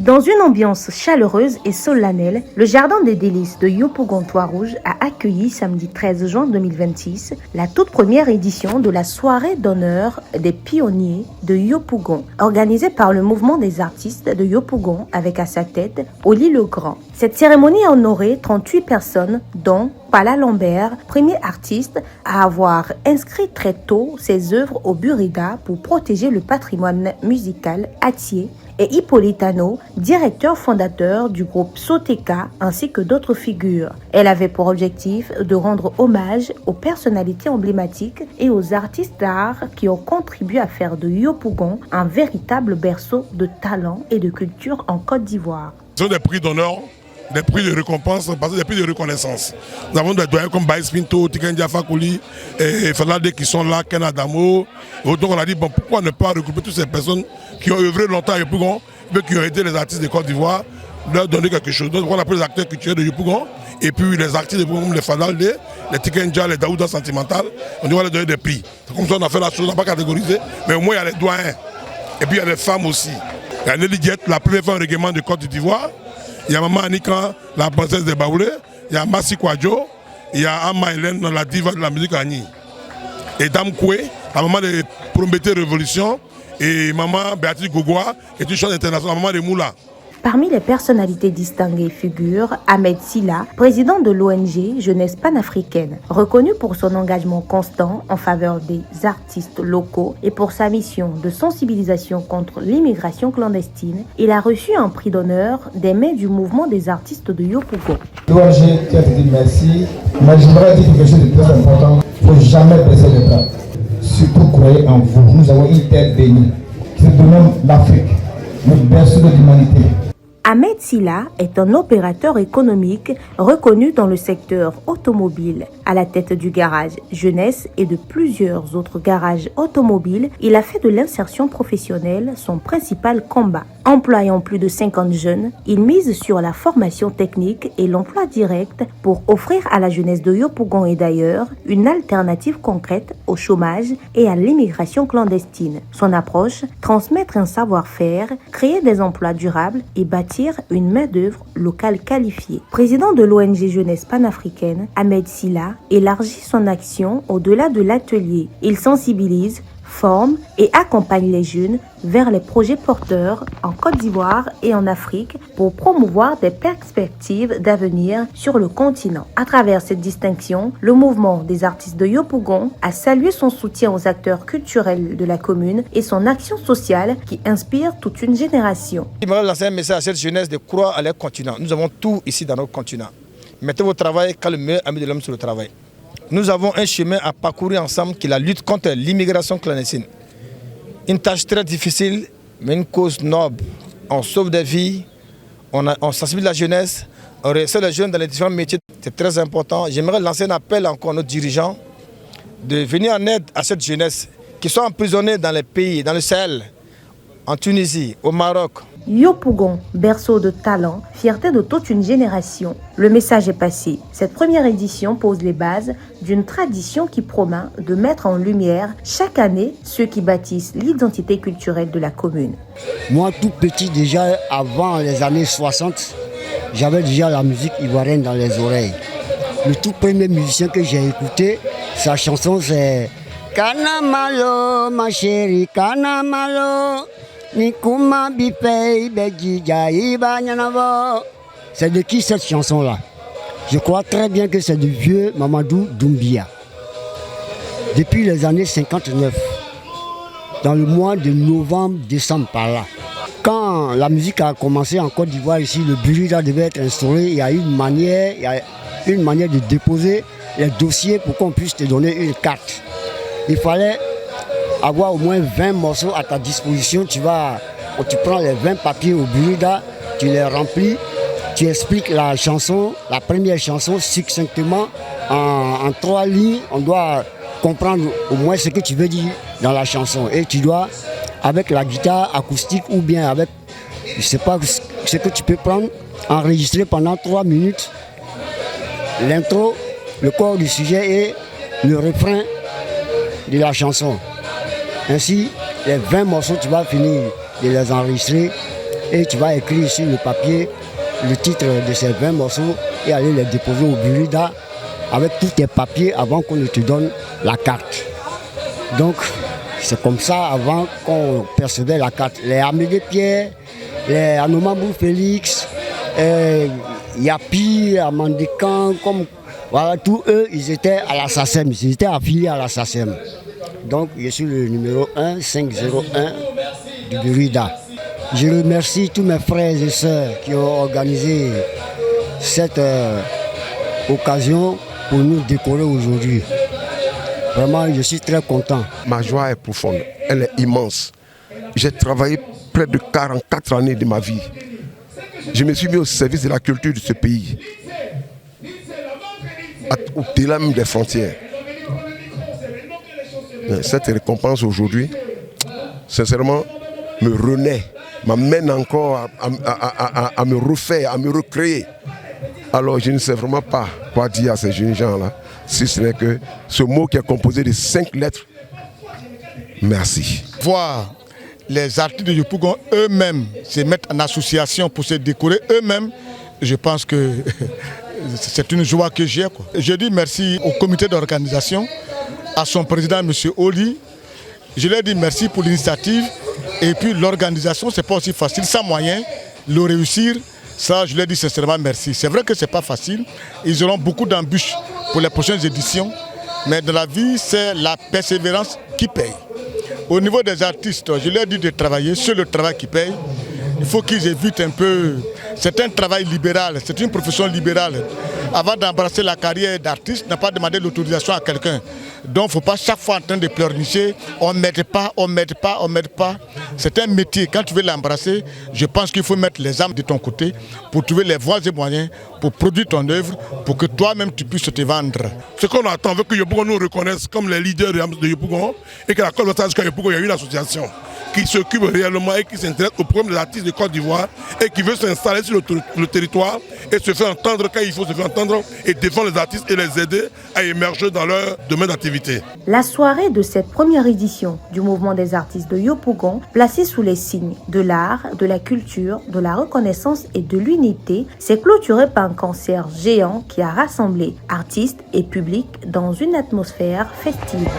Dans une ambiance chaleureuse et solennelle, le Jardin des délices de Yopougon Trois-Rouges a accueilli samedi 13 juin 2026 la toute première édition de la soirée d'honneur des pionniers de Yopougon, organisée par le mouvement des artistes de Yopougon avec à sa tête Oli Le Grand. Cette cérémonie a honoré 38 personnes, dont Pala Lambert, premier artiste à avoir inscrit très tôt ses œuvres au Burida pour protéger le patrimoine musical attier, et Hippolytano, directeur fondateur du groupe Soteka, ainsi que d'autres figures. Elle avait pour objectif de rendre hommage aux personnalités emblématiques et aux artistes d'art qui ont contribué à faire de Yopougon un véritable berceau de talent et de culture en Côte d'Ivoire. Ce sont des prix d'honneur, des prix de récompense, parce que des prix de reconnaissance. Nous avons des doyens comme Baïs Pinto, Tiken Diafakouli et Falade qui sont là, Ken Adamo. Donc on a dit, bon, pourquoi ne pas regrouper toutes ces personnes qui ont œuvré longtemps à Yopougon, mais qui ont aidé les artistes de Côte d'Ivoire, leur donner quelque chose. Donc on appelle les acteurs culturels de Yopougon, et puis les artistes de Yopougon comme les Falade, les Tiken Dia, les Daouda Sentimental, on doit leur donner des prix. Comme ça on a fait la chose, on n'a pas catégorisé, mais au moins il y a les doyens. Et puis il y a les femmes aussi. Il y a Nelly Diet, la première femme règlement de Côte d'Ivoire. Il y a Maman Anika, la princesse des Baoulés. Il y a Massi Kwadjo. Il y a Amma Hélène, la diva de la musique Agni. Et Dame Koué, la maman de Prométhée Révolution. Et Maman Béatrice Gougoua, qui est une chanteuse internationale, la maman de Moula. Parmi les personnalités distinguées figure Ahmed Silla, président de l'ONG Jeunesse panafricaine. Reconnu pour son engagement constant en faveur des artistes locaux et pour sa mission de sensibilisation contre l'immigration clandestine, il a reçu un prix d'honneur des mains du mouvement des artistes de Yopougon. L'ONG qui a dit merci, mais je voudrais dire quelque chose de très important. Il ne faut jamais baisser les bras. Surtout croyez en vous. Nous avons une terre bénie qui se dénomme l'Afrique, notre berceau de l'humanité. Ahmed Silla est un opérateur économique reconnu dans le secteur automobile. À la tête du garage Jeunesse et de plusieurs autres garages automobiles, il a fait de l'insertion professionnelle son principal combat. Employant plus de 50 jeunes, il mise sur la formation technique et l'emploi direct pour offrir à la jeunesse de Yopougon et d'ailleurs une alternative concrète au chômage et à l'immigration clandestine. Son approche, transmettre un savoir-faire, créer des emplois durables et bâtir une main-d'œuvre locale qualifiée. Président de l'ONG Jeunesse panafricaine, Ahmed Silla élargit son action au-delà de l'atelier. Il sensibilise, forme et accompagne les jeunes vers les projets porteurs en Côte d'Ivoire et en Afrique pour promouvoir des perspectives d'avenir sur le continent. À travers cette distinction, le mouvement des artistes de Yopougon a salué son soutien aux acteurs culturels de la commune et son action sociale qui inspire toute une génération. J'aimerais lancer un message à cette jeunesse de croire à leur continent. Nous avons tout ici dans notre continent. Mettez votre travail car le meilleur ami de l'homme sur le travail. Nous avons un chemin à parcourir ensemble qui est la lutte contre l'immigration clandestine. Une tâche très difficile, mais une cause noble. On sauve des vies, on sensibilise la jeunesse, on réussit les jeunes dans les différents métiers. C'est très important. J'aimerais lancer un appel encore à nos dirigeants de venir en aide à cette jeunesse qui sont emprisonnés dans les pays, dans le Sahel, en Tunisie, au Maroc. Yopougon, berceau de talent, fierté de toute une génération. Le message est passé. Cette première édition pose les bases d'une tradition qui promet de mettre en lumière chaque année ceux qui bâtissent l'identité culturelle de la commune. Moi, tout petit, déjà avant les années 60, j'avais déjà la musique ivoirienne dans les oreilles. Le tout premier musicien que j'ai écouté, sa chanson c'est Kanamalo, ma chérie, Kanamalo. C'est de qui cette chanson-là? Je crois très bien que c'est du vieux Mamadou Doumbia. Depuis les années 59, dans le mois de novembre-décembre par là, quand la musique a commencé en Côte d'Ivoire ici, le Burida devait être instauré, il y a une manière de déposer les dossiers pour qu'on puisse te donner une carte. Il fallait avoir au moins 20 morceaux à ta disposition. Tu prends les 20 papiers au Burida, tu les remplis, tu expliques la chanson, la première chanson succinctement en 3 lignes. On doit comprendre au moins ce que tu veux dire dans la chanson. Et tu dois, avec la guitare acoustique ou bien avec, je ne sais pas ce que tu peux prendre, enregistrer pendant 3 minutes l'intro, le corps du sujet et le refrain de la chanson. Ainsi, les 20 morceaux, tu vas finir de les enregistrer et tu vas écrire sur le papier le titre de ces 20 morceaux et aller les déposer au Burida avec tous tes papiers avant qu'on ne te donne la carte. Donc, c'est comme ça avant qu'on percevait la carte. Les Amédée Pierre, les Anomabou Félix, Yapi, Amandekan, comme voilà, tous eux, ils étaient à la SACEM, ils étaient affiliés à la SACEM. Donc, je suis le numéro 1501 du Burida. Je remercie tous mes frères et sœurs qui ont organisé cette occasion pour nous décorer aujourd'hui. Vraiment, je suis très content. Ma joie est profonde, elle est immense. J'ai travaillé près de 44 années de ma vie. Je me suis mis au service de la culture de ce pays, au-delà même des frontières. Cette récompense aujourd'hui, sincèrement, me renaît, m'amène encore à me refaire, à me recréer. Alors je ne sais vraiment pas quoi dire à ces jeunes gens-là, si ce n'est que ce mot qui est composé de 5 lettres, merci. Voir les artistes de Yopougon eux-mêmes se mettre en association pour se décorer eux-mêmes, je pense que c'est une joie que j'ai. Je dis merci au comité d'organisation, à son président M. Oli. Je leur dis merci pour l'initiative. Et puis l'organisation, ce n'est pas aussi facile, sans moyens, le réussir. Ça, je leur dis sincèrement merci. C'est vrai que ce n'est pas facile. Ils auront beaucoup d'embûches pour les prochaines éditions. Mais dans la vie, c'est la persévérance qui paye. Au niveau des artistes, je leur dis de travailler sur le travail qui paye. Il faut qu'ils évitent un peu... C'est un travail libéral, c'est une profession libérale. Avant d'embrasser la carrière d'artiste, n'a pas demandé l'autorisation à quelqu'un. Donc il ne faut pas chaque fois en train de pleurnicher, on ne m'aide pas, on ne m'aide pas, on ne m'aide pas. C'est un métier, quand tu veux l'embrasser, je pense qu'il faut mettre les âmes de ton côté pour trouver les voies et moyens pour produire ton œuvre, pour que toi-même tu puisses te vendre. Ce qu'on attend, veut que Yopougon nous reconnaisse comme les leaders de Yopougon et que la Côte d'Ivoire, jusqu'à Yopougon, il y a une association qui s'occupe réellement et qui s'intéresse au problème des artistes de Côte d'Ivoire et qui veut s'installer sur le territoire et se faire entendre quand il faut se faire entendre et défendre les artistes et les aider à émerger dans leur domaine d'activité. La soirée de cette première édition du mouvement des artistes de Yopougon, placée sous les signes de l'art, de la culture, de la reconnaissance et de l'unité, s'est clôturée par un concert géant qui a rassemblé artistes et publics dans une atmosphère festive.